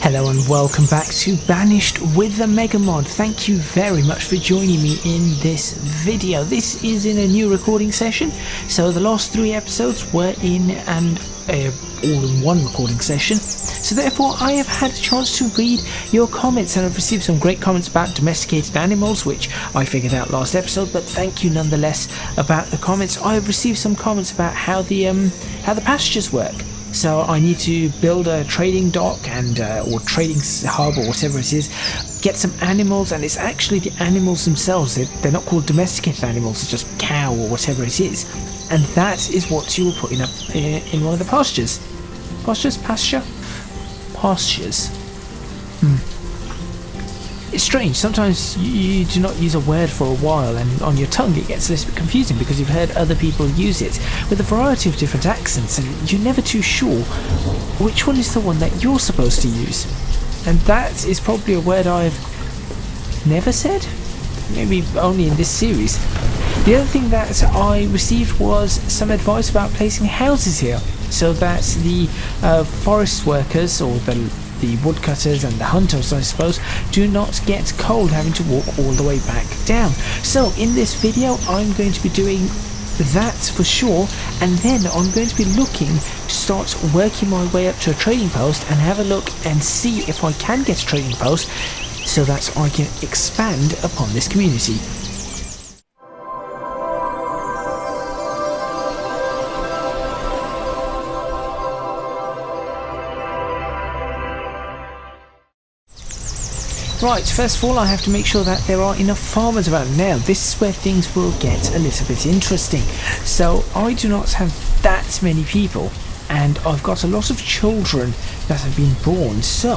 Hello and welcome back to Banished with the Megamod. Thank you very much for joining me in this video. This is in a new recording session, so the last 3 episodes were in an all-in-one recording session. So therefore I have had a chance to read your comments, and I've received some great comments about domesticated animals, which I figured out last episode, but thank you nonetheless about the comments. I have received some comments about how the pastures work. So I need to build a trading dock and or trading hub or whatever it is, get some animals, and it's actually the animals themselves. They're not called domesticated animals, it's just cow or whatever it is. And that is what you will put in one of the pastures. Pastures. It's strange, sometimes you do not use a word for a while, and on your tongue it gets a little bit confusing because you've heard other people use it with a variety of different accents, and you're never too sure which one is the one that you're supposed to use. And that is probably a word I've never said, maybe only in this series. The other thing that I received was some advice about placing houses here, so that the forest workers, or the woodcutters and the hunters, I suppose, do not get cold having to walk all the way back down. So in this video I'm going to be doing that for sure, and then I'm going to be looking to start working my way up to a trading post and have a look and see if I can get a trading post so that I can expand upon this community. Right, first of all I have to make sure that there are enough farmers around. Now this is where things will get a little bit interesting. So I do not have that many people, and I've got a lot of children that have been born. So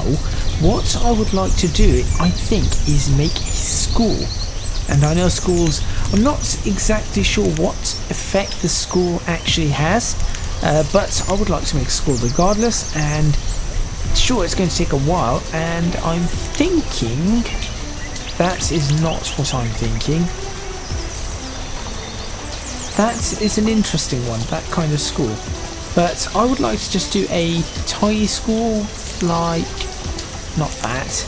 what I would like to do, I think, is make a school. And I know schools, I'm not exactly sure what effect the school actually has, but I would like to make a school regardless, and sure, it's going to take a while, and I'm thinking that is not what I'm thinking. That is an interesting one, that kind of school. But I would like to just do a tiny school, like, not that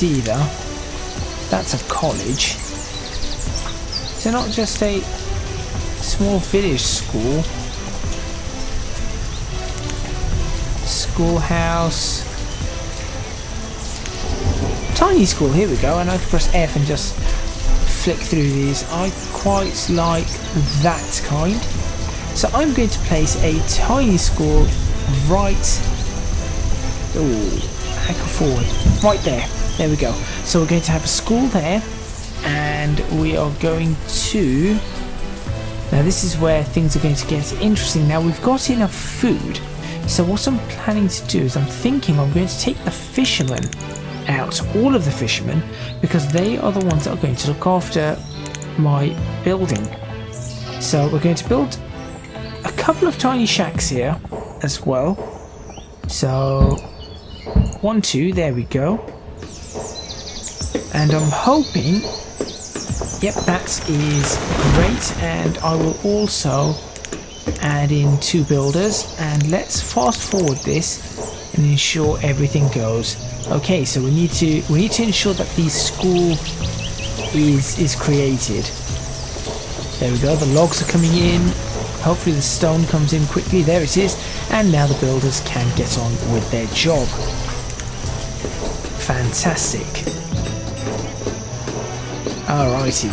either. That's a college. So not just a small village school. Schoolhouse, tiny school, here we go, and I can press F and just flick through these. I quite like that kind. So I'm going to place a tiny school right, forward, right there we go. So we're going to have a school there, and we are going to, now this is where things are going to get interesting. Now we've got enough food. So what I'm planning to do is I'm thinking I'm going to take the fishermen out, all of the fishermen, because they are the ones that are going to look after my building. So we're going to build a couple of tiny shacks here as well. So 1, 2, there we go. And I'm hoping, yep, that is great. And I will also add in 2 builders, and let's fast forward this and ensure everything goes okay. So we need to ensure that the school is created. There we go, the logs are coming in, hopefully the stone comes in quickly. There it is, and now the builders can get on with their job. Fantastic. Alrighty.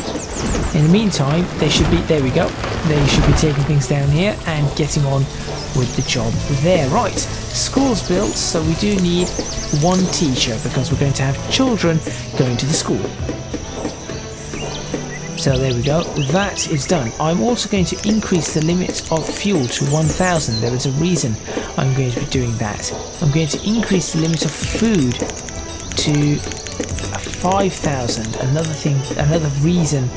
In the meantime, they should be, there we go, they should be taking things down here and getting on with the job there. Right, school's built, so we do need 1 teacher because we're going to have children going to the school. So there we go, that is done. I'm also going to increase the limit of fuel to 1,000. There is a reason I'm going to be doing that. I'm going to increase the limit of food to 5,000. Another reason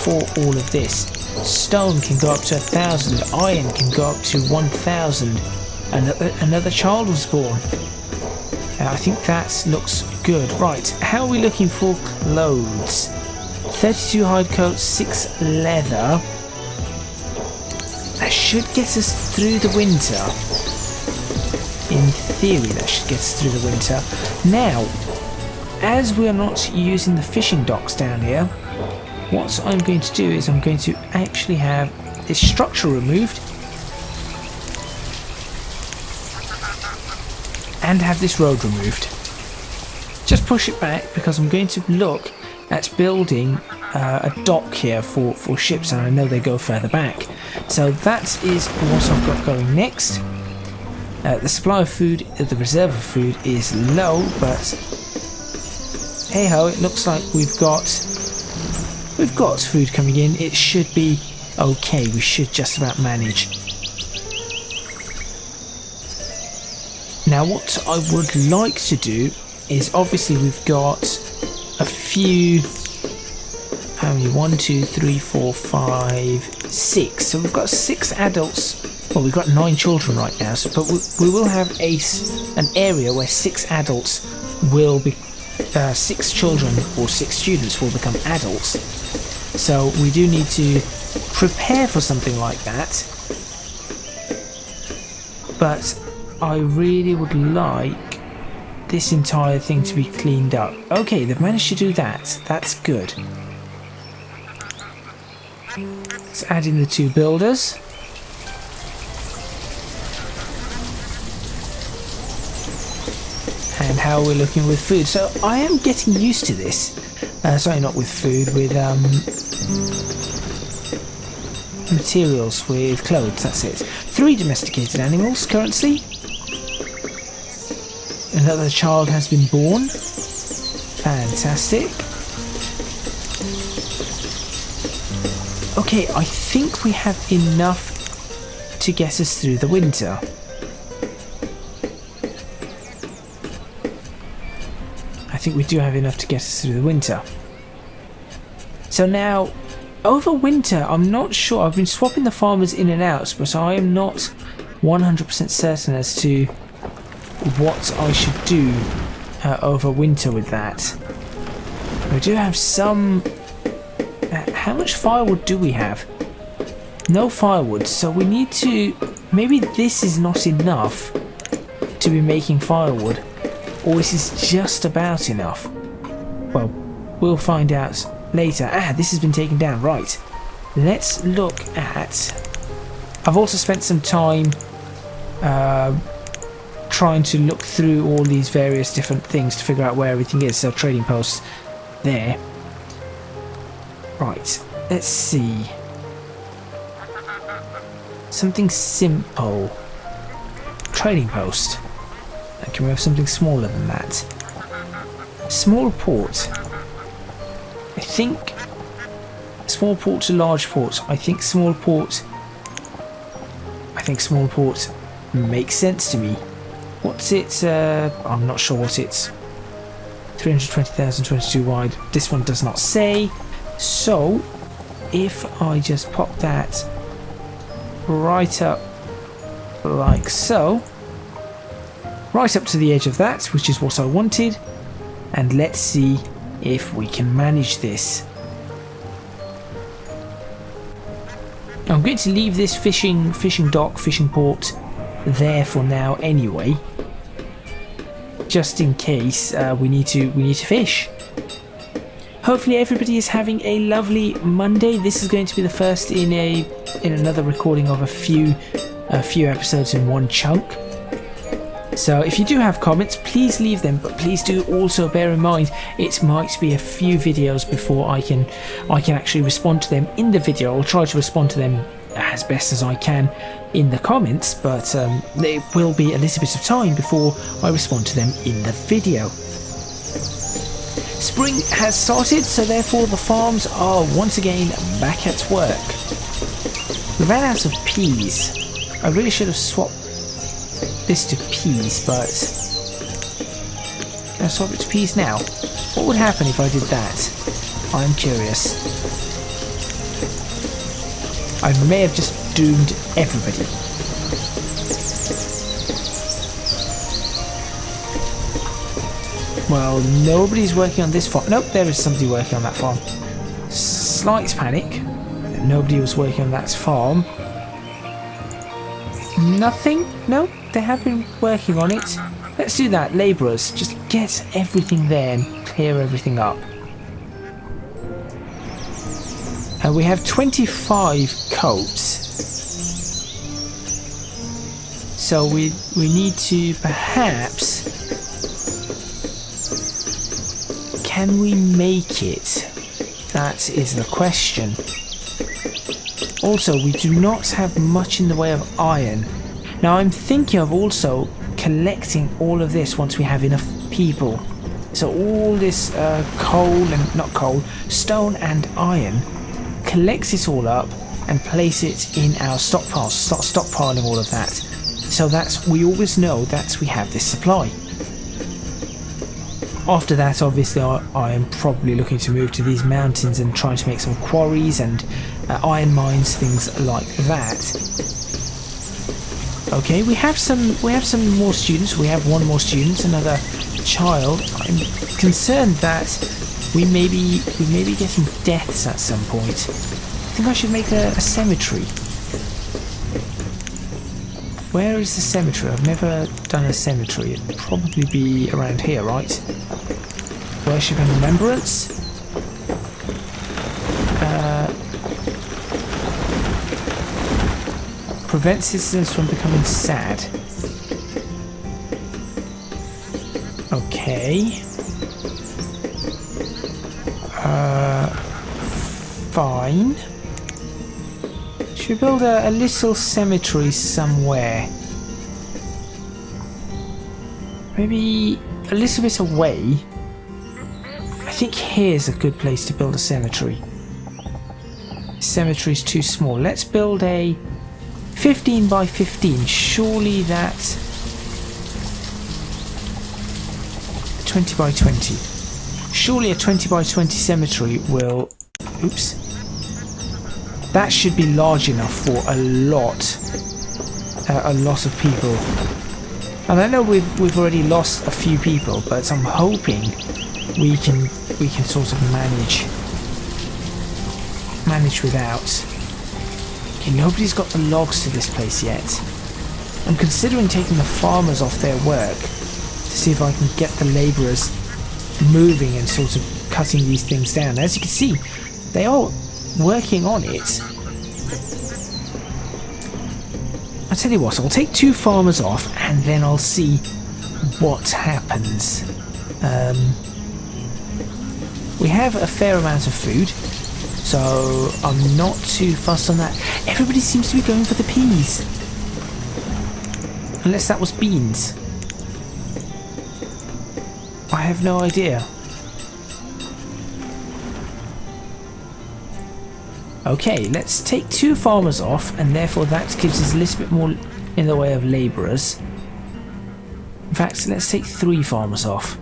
for all of this. Stone can go up to 1,000, iron can go up to 1,000. Another child was born. I think that looks good. Right, how are we looking for clothes? 32 hide coats, 6 leather. That should get us through the winter. in theory that should get us through the winter. Now, as we're not using the fishing docks down here, what I'm going to do is I'm going to actually have this structure removed and have this road removed. Just push it back because I'm going to look at building a dock here for ships, and I know they go further back. So that is what I've got going next. The supply of food, the reserve of food is low, but hey ho, it looks like we've got food coming in. It should be okay. We should just about manage. Now what I would like to do is, obviously we've got a few, how many, 1, 2, 3, 4, 5, 6, so we've got 6 adults, well we've got 9 children right now, so, but we will have an area where 6 adults will be, 6 children or 6 students will become adults, so we do need to prepare for something like that, but I really would like this entire thing to be cleaned up. Okay, they've managed to do that. That's good. Let's add in the 2 builders. And how we're looking with food. So I am getting used to this. Sorry, not with food, with materials, with clothes, that's it. 3 domesticated animals currently. Another child has been born. Fantastic. Okay, I think we have enough to get us through the winter. I think we do have enough to get us through the winter. So now, over winter, I'm not sure. I've been swapping the farmers in and out, but I am not 100% certain as to what I should do over winter with that. We do have some... how much firewood do we have? No firewood, so we need to... maybe this is not enough to be making firewood, or this is just about enough. Well, we'll find out later. This has been taken down, right. Let's look at... I've also spent some time trying to look through all these various different things to figure out where everything is. So trading posts there. Right, let's see. Something simple. Trading post. Can we have something smaller than that? Small port. I think small port to large port. I think small port makes sense to me. What's it? I'm not sure what it's. 320,000, 22 wide. This one does not say. So, if I just pop that right up like so, right up to the edge of that, which is what I wanted, and let's see if we can manage this. I'm going to leave this fishing dock, fishing port there for now anyway, just in case we need to fish. Hopefully everybody is having a lovely Monday. This is going to be the first in another recording of a few episodes in one chunk. So if you do have comments, please leave them, but please do also bear in mind it might be a few videos before I can actually respond to them in the video. I'll try to respond to them as best as I can in the comments, but it will be a little bit of time before I respond to them in the video. Spring has started, so therefore the farms are once again back at work. We ran out of peas. I really should have swapped this to peas, but can I swap it to peas now? What would happen if I did that? I'm curious. I may have just doomed everybody. Well, nobody's working on this farm. Nope, there is somebody working on that farm. Slight panic. Nobody was working on that farm. Nothing? No? they have been working on it. Let's do that, labourers. Just get everything there and clear everything up. And we have 25 coats. So we need to perhaps... Can we make it? That is the question. Also, we do not have much in the way of iron. Now I'm thinking of also collecting all of this once we have enough people. So all this stone and iron, collect it all up and place it in our stockpiles. Start stockpiling all of that. So that we always know that we have this supply. After that, obviously, I am probably looking to move to these mountains and trying to make some quarries and iron mines, things like that. Okay, we have some more students. We have one more student, another child. I'm concerned that we may be getting deaths at some point. I think I should make a cemetery. Where is the cemetery? I've never done a cemetery. It'd probably be around here, right? Worship and remembrance. Prevent citizens from becoming sad. Okay. Fine. Should we build a little cemetery somewhere? Maybe a little bit away. I think here's a good place to build a cemetery. Cemetery's too small. Let's build a 15 by 15. Surely that 20 by 20. Surely a 20 by 20 cemetery will... Oops. That should be large enough for a lot of people. And I know we've already lost a few people, but I'm hoping we can sort of manage without. Okay, nobody's got the logs to this place yet. I'm considering taking the farmers off their work to see if I can get the labourers moving and sort of cutting these things down. As you can see, they are working on it. I'll tell you what, I'll take 2 farmers off and then I'll see what happens. We have a fair amount of food, so I'm not too fussed on that. Everybody seems to be going for the peas. Unless that was beans. I have no idea. Okay, let's take 2 farmers off, and therefore that gives us a little bit more in the way of labourers. In fact, let's take 3 farmers off.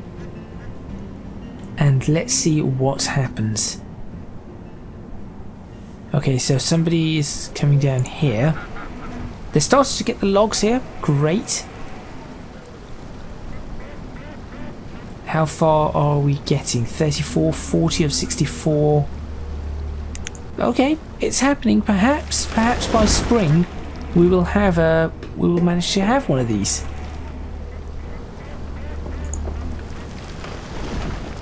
And let's see what happens. Okay, so somebody is coming down here. They started to get the logs here. Great. How far are we getting? 34, 40 of 64. Okay, it's happening. Perhaps by spring we will manage to have one of these.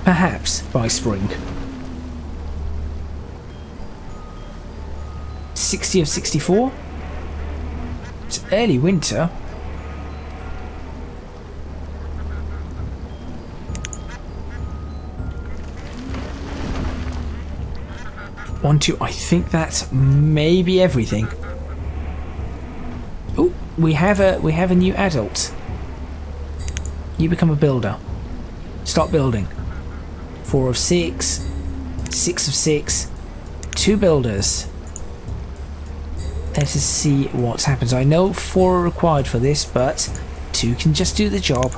Perhaps by spring. 60 of 64. It's early winter. One, two. I think that's maybe everything. Oh, we have a new adult. You become a builder. Start building. 4 of 6. 6 of 6. 2 builders. Let us see what happens. I know 4 are required for this, but 2 can just do the job.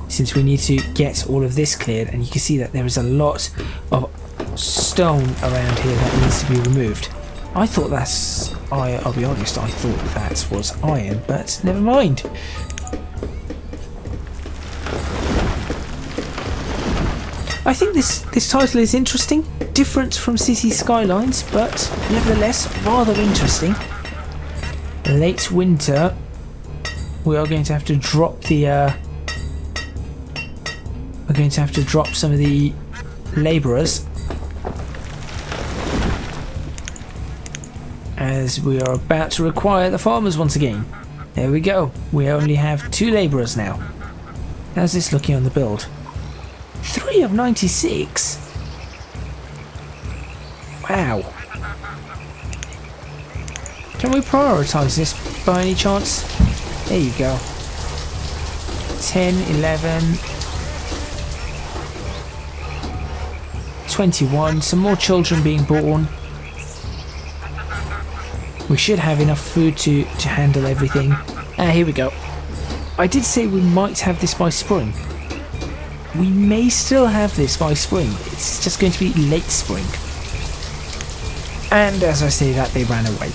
Since we need to get all of this cleared, and you can see that there is a lot of stone around here that needs to be removed. I thought that's... I'll be honest, I thought that was iron, but never mind. I think this title is interesting, different from City Skylines, but nevertheless rather interesting. late winter, we are going to have to drop the we're going to have to drop some of the labourers, as we are about to require the farmers once again. There we go. We only have 2 labourers now. How's this looking on the build? 3 of 96. Wow. Can we prioritise this by any chance? There you go. 10, 11, 21. Some more children being born. We should have enough food to handle everything. Here we go. I did say we might have this by spring. We may still have this by spring. It's just going to be late spring. And as I say that, they ran away.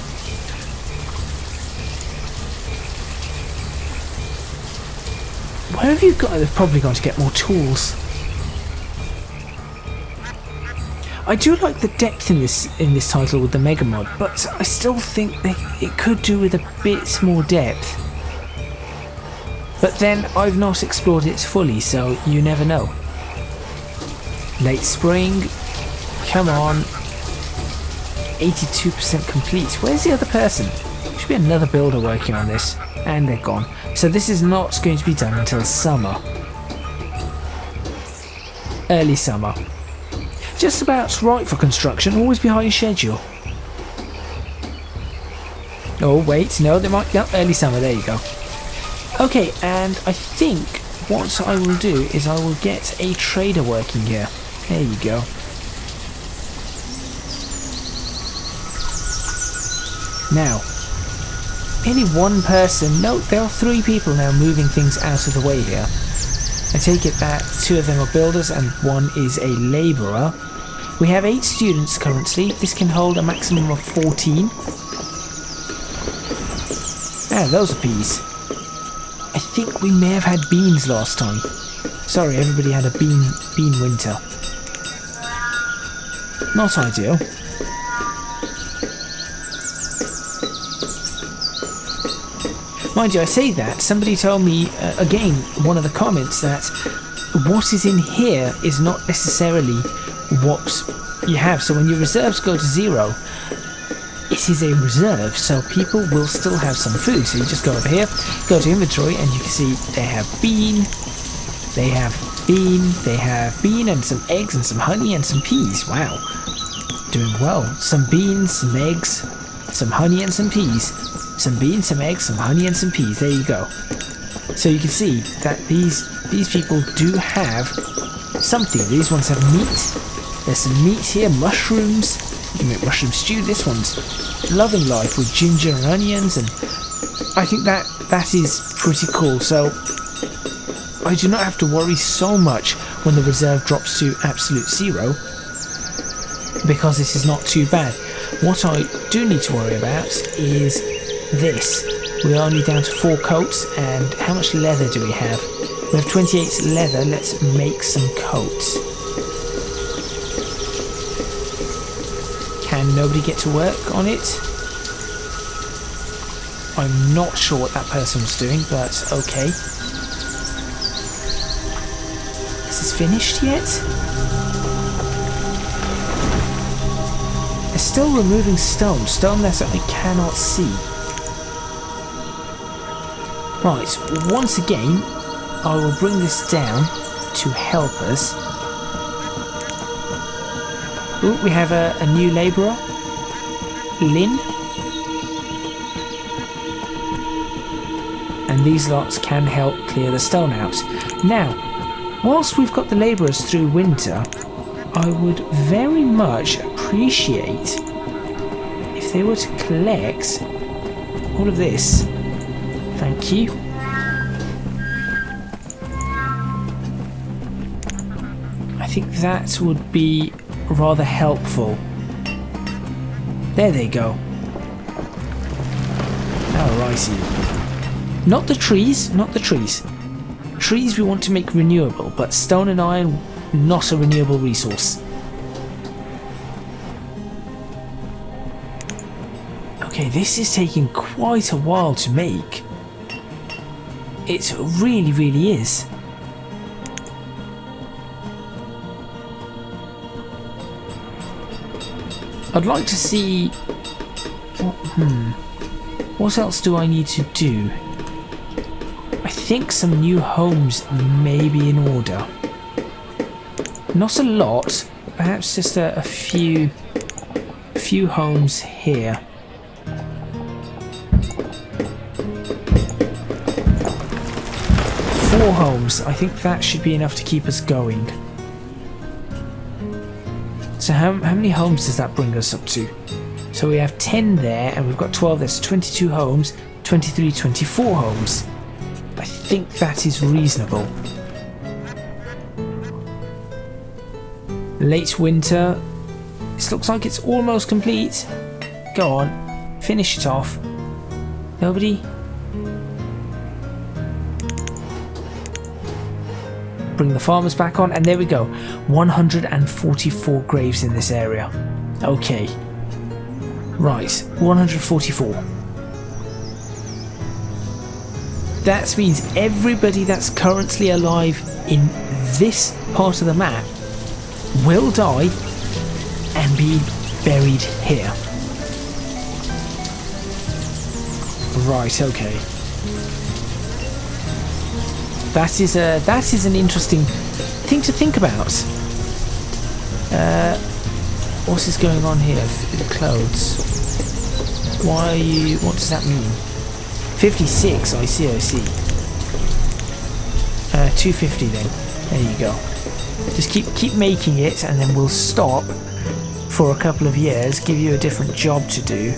Where have you got? They've probably gone to get more tools. I do like the depth in this title with the Megamod, but I still think it could do with a bit more depth. But then I've not explored it fully, so you never know. Late spring, come on. 82% complete. Where's the other person? There should be another builder working on this, and they're gone. So this is not going to be done until summer. Early summer. Just about right for construction, always behind schedule. Oh wait, no, they might go early summer, there you go. Okay, and I think what I will do is I will get a trader working here. There you go. Now, only one person, no, there are 3 people now moving things out of the way here. I take it that 2 of them are builders and 1 is a labourer. We have 8 students currently. This can hold a maximum of 14. Ah, those are peas. I think we may have had beans last time. Sorry, everybody had a bean winter. Not ideal. Mind you, I say that, somebody told me, again, one of the comments, that what is in here is not necessarily what you have. So when your reserves go to 0, it is a reserve, so people will still have some food. So you just go over here, go to inventory, and you can see they have bean, they have bean and some eggs and some honey and some peas. Wow, doing well. Some beans, some eggs, some honey and some peas. Some beans, some eggs, some honey and some peas. There you go. So you can see that these people do have something. These ones have meat. There's some meat here, mushrooms. You can make mushroom stew. This one's loving life with ginger and onions, and I think that is pretty cool. So I do not have to worry so much when the reserve drops to absolute 0, because this is not too bad. What I do need to worry about is this. We're only down to 4 coats, and how much leather do we have? We have 28 leather. Let's make some coats. Can nobody get to work on it? I'm not sure what that person was doing, but okay. Is this finished yet? They're still removing stone that I cannot see. Right, once again, I will bring this down to help us. Ooh, we have a new labourer, Lynn. And these lots can help clear the stone out. Now, whilst we've got the labourers through winter, I would very much appreciate if they were to collect all of this. Thank you. I think that would be rather helpful. There they go. Alrighty. Not the trees, not the trees. Trees we want to make renewable, but stone and iron, not a renewable resource. Okay, this is taking quite a while to make. It really, really is. I'd like to see... What else do I need to do? I think some new homes may be in order. Not a lot, perhaps just a few homes here. Four homes, I think that should be enough to keep us going. So how many homes does that bring us up to? So we have 10 there and we've got 12 there, so 22 homes, 23, 24 homes. I think that is reasonable. Late winter. This looks like it's almost complete. Go on, finish it off. Nobody? Bring the farmers back on, and there we go. 144 graves in this area. Okay. Right, 144. That means everybody that's currently alive in this part of the map will die and be buried here. Right, okay. That is an interesting thing to think about. What is going on here? The clothes. Why are you... What does that mean? 56. I see. 250 then. There you go. Just keep making it, and then we'll stop for a couple of years. Give you a different job to do,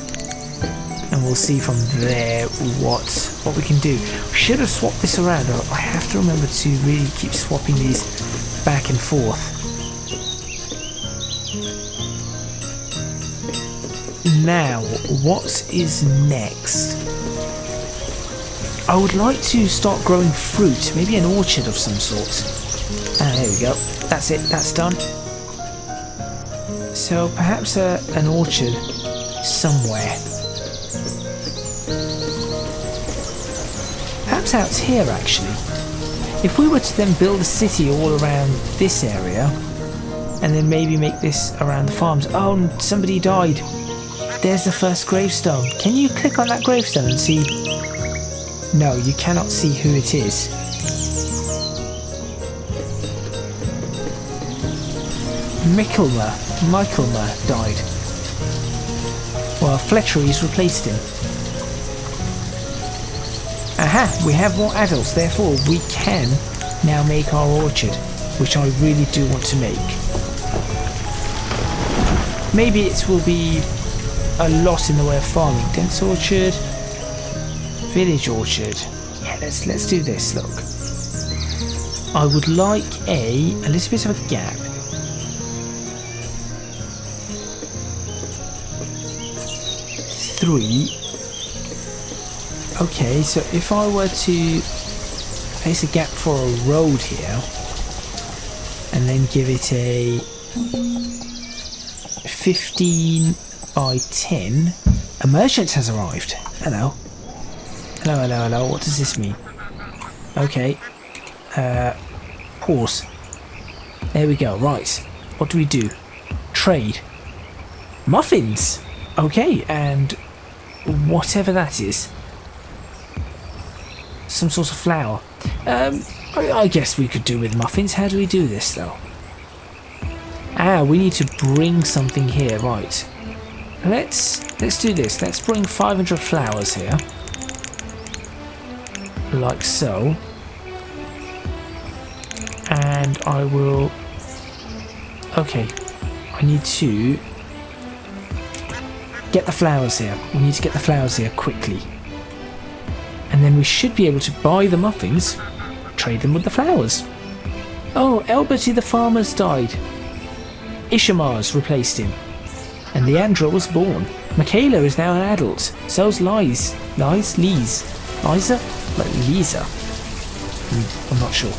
and we'll see from there what we can do. We should have swapped this around. I have to remember to really keep swapping these back and forth. Now, what is next? I would like to start growing fruit, maybe an orchard of some sort. Ah, there we go. That's it, that's done. So perhaps an orchard somewhere. Perhaps out here, actually. If we were to then build a city all around this area, and then maybe make this around the farms. Oh, somebody died. There's the first gravestone. Can you click on that gravestone and see? No, you cannot see who it is. Michaelmer died. Well, Fletchery's replaced him. Aha, we have more adults, therefore we can now make our orchard, which I really do want to make. Maybe it will be a lot in the way of farming. Dense orchard, village orchard. Yeah, let's do this. Look, I would like a little bit of a gap. Three. Okay, so if I were to place a gap for a road here, and then give it a 15 by 10, a merchant has arrived. Hello. Hello. What does this mean? Okay. Pause. There we go. Right. What do we do? Trade. Muffins. Okay, and whatever that is. Some sort of flour. I guess we could do with muffins. How do we do this though? Ah, we need to bring something here, right? Let's do this. Let's bring 500 flowers here, like so. And I will. Okay, I need to get the flowers here. We need to get the flowers here quickly. And then we should be able to buy the muffins, trade them with the flowers. Oh, Elberty the farmer's died. Ishamar's replaced him. And Leandra was born. Michaela is now an adult. So's Liza? Like Lisa? I'm not sure.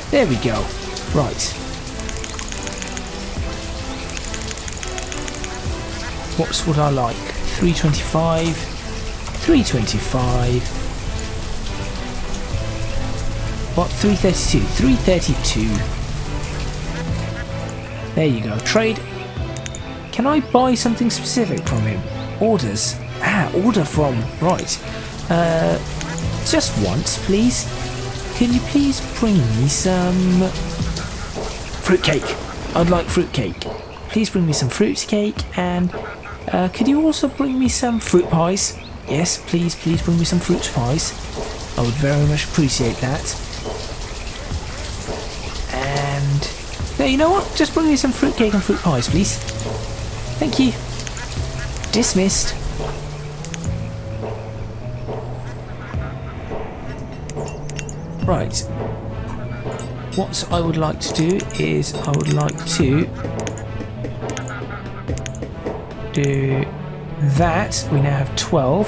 There we go. Right. What would I like? 325, 325. What? 332, 332. There you go. Trade. Can I buy something specific from him? Orders. Order from. Right. Just once, please. Can you please bring me some fruitcake? I'd like fruitcake. Please bring me some fruitcake, and could you also bring me some fruit pies? Yes, please bring me some fruit pies. I would very much appreciate that. And yeah, you know what? Just bring me some fruitcake and fruit pies, please. Thank you. Dismissed. Right. What I would like to do is I would like to do that. We now have 12.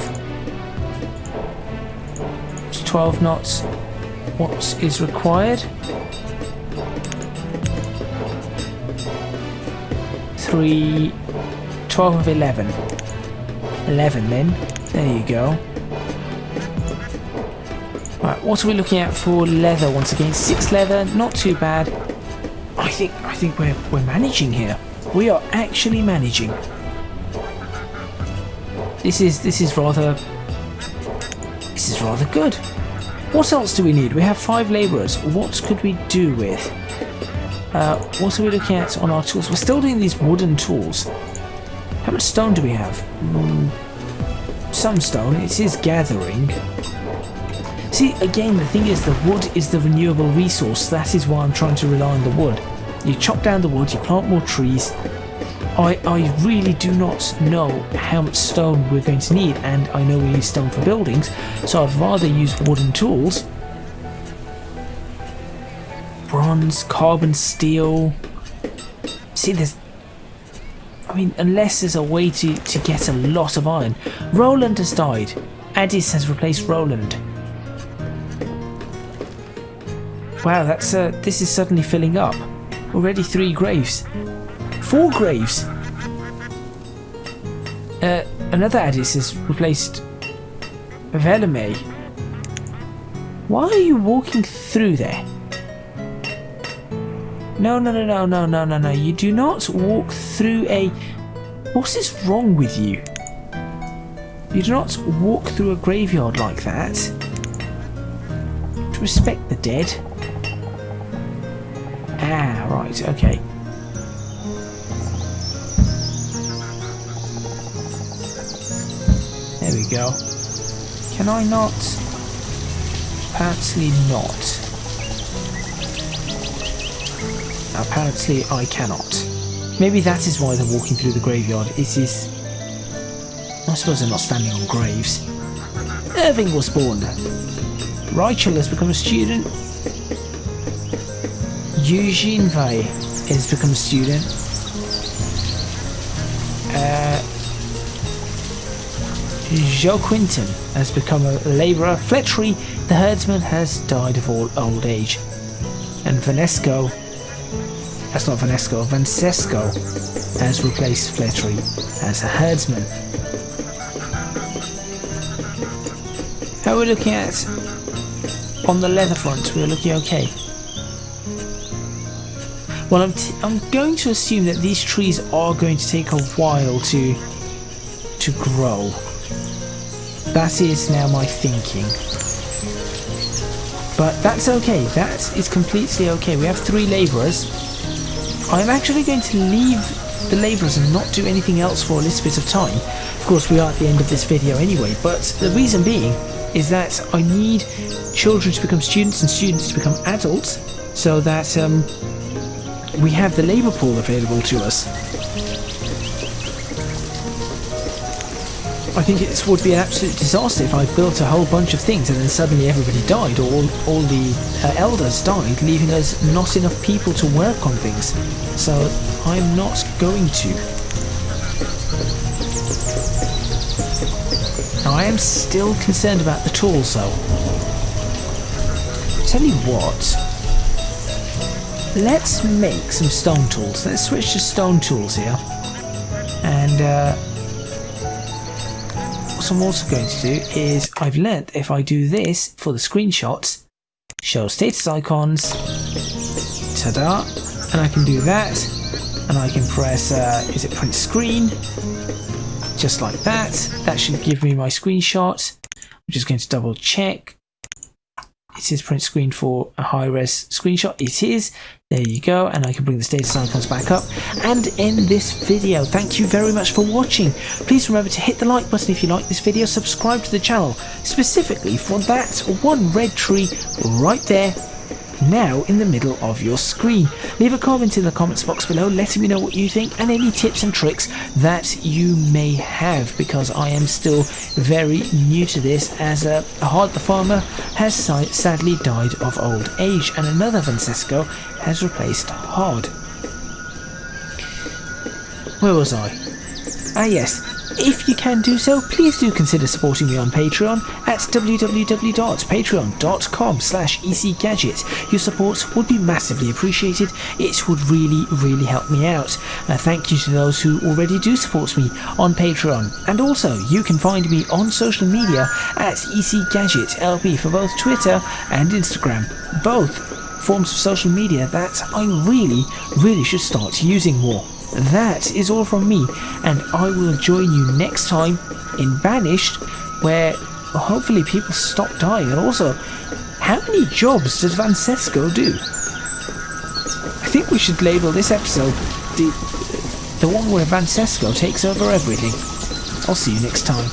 It's 12 knots. What is required? 3, 12 of 11. 11 then. There you go. Right, what are we looking at for leather once again? 6 leather, not too bad. I think we're managing here. We are actually managing. This is rather good. What else do we need? We have 5 labourers. What could we do with? What are we looking at on our tools? We're still doing these wooden tools. How much stone do we have? Some stone. It is gathering. See, again, the thing is, the wood is the renewable resource. That is why I'm trying to rely on the wood. You chop down the wood, you plant more trees. I really do not know how much stone we're going to need, and I know we need stone for buildings, so I'd rather use wooden tools. Bronze, carbon steel. See, unless there's a way to get a lot of iron. Roland has died. Addis has replaced Roland. Wow, this is suddenly filling up. Already 3 graves. 4 graves! Another Addis has replaced Velame. Why are you walking through there? No. You do not walk through a... What is wrong with you? You do not walk through a graveyard like that. Respect the dead. Right, okay. There we go. Can I not? Apparently not. Apparently I cannot. Maybe that is why they're walking through the graveyard. It is... I suppose they're not standing on graves. Irving was born. Rachel has become a student. Eugene Vai has become a student. Joe Quinton has become a labourer. Fletchery, the herdsman, has died of old age. And Vanesco, that's not Vanesco, Vancesco has replaced Fletchery as a herdsman. How are we looking at on the leather front? We're looking okay. Well, I'm going to assume that these trees are going to take a while to grow. That is now my thinking. But that's okay. That is completely okay. We have 3 labourers. I'm actually going to leave the labourers and not do anything else for a little bit of time. Of course, we are at the end of this video anyway, but the reason being is that I need children to become students and students to become adults, so that we have the labour pool available to us. I think it would be an absolute disaster if I built a whole bunch of things and then suddenly everybody died, or all the elders died, leaving us not enough people to work on things. So I'm not going to. Now I am still concerned about the tools though. Tell you what, let's make some stone tools. Let's switch to stone tools here. And what I'm also going to do is I've learnt if I do this for the screenshots, show status icons, ta-da, and I can do that, and I can press, is it print screen? Just like that. That should give me my screenshot. I'm just going to double check. It says print screen for a high-res screenshot. It is. There you go. And I can bring the status icons back up and end this video. Thank you very much for watching. Please remember to hit the like button if you like this video. Subscribe to the channel specifically for that one red tree right there, now in the middle of your screen. Leave a comment in the comments box below letting me know what you think and any tips and tricks that you may have, because I am still very new to this, as Hard the Farmer has sadly died of old age and another Francesco has replaced Hard. Where was I? Ah yes, if you can do so, please do consider supporting me on Patreon at www.patreon.com/ECGadget. Your support would be massively appreciated. It would really help me out. Thank you to those who already do support me on Patreon. And also, you can find me on social media at ECGadgetLP for both Twitter and Instagram. Both forms of social media that I really should start using more. That is all from me, and I will join you next time in Banished, where hopefully people stop dying. And also, how many jobs does Francesco do? I think we should label this episode the one where Francesco takes over everything. I'll see you next time.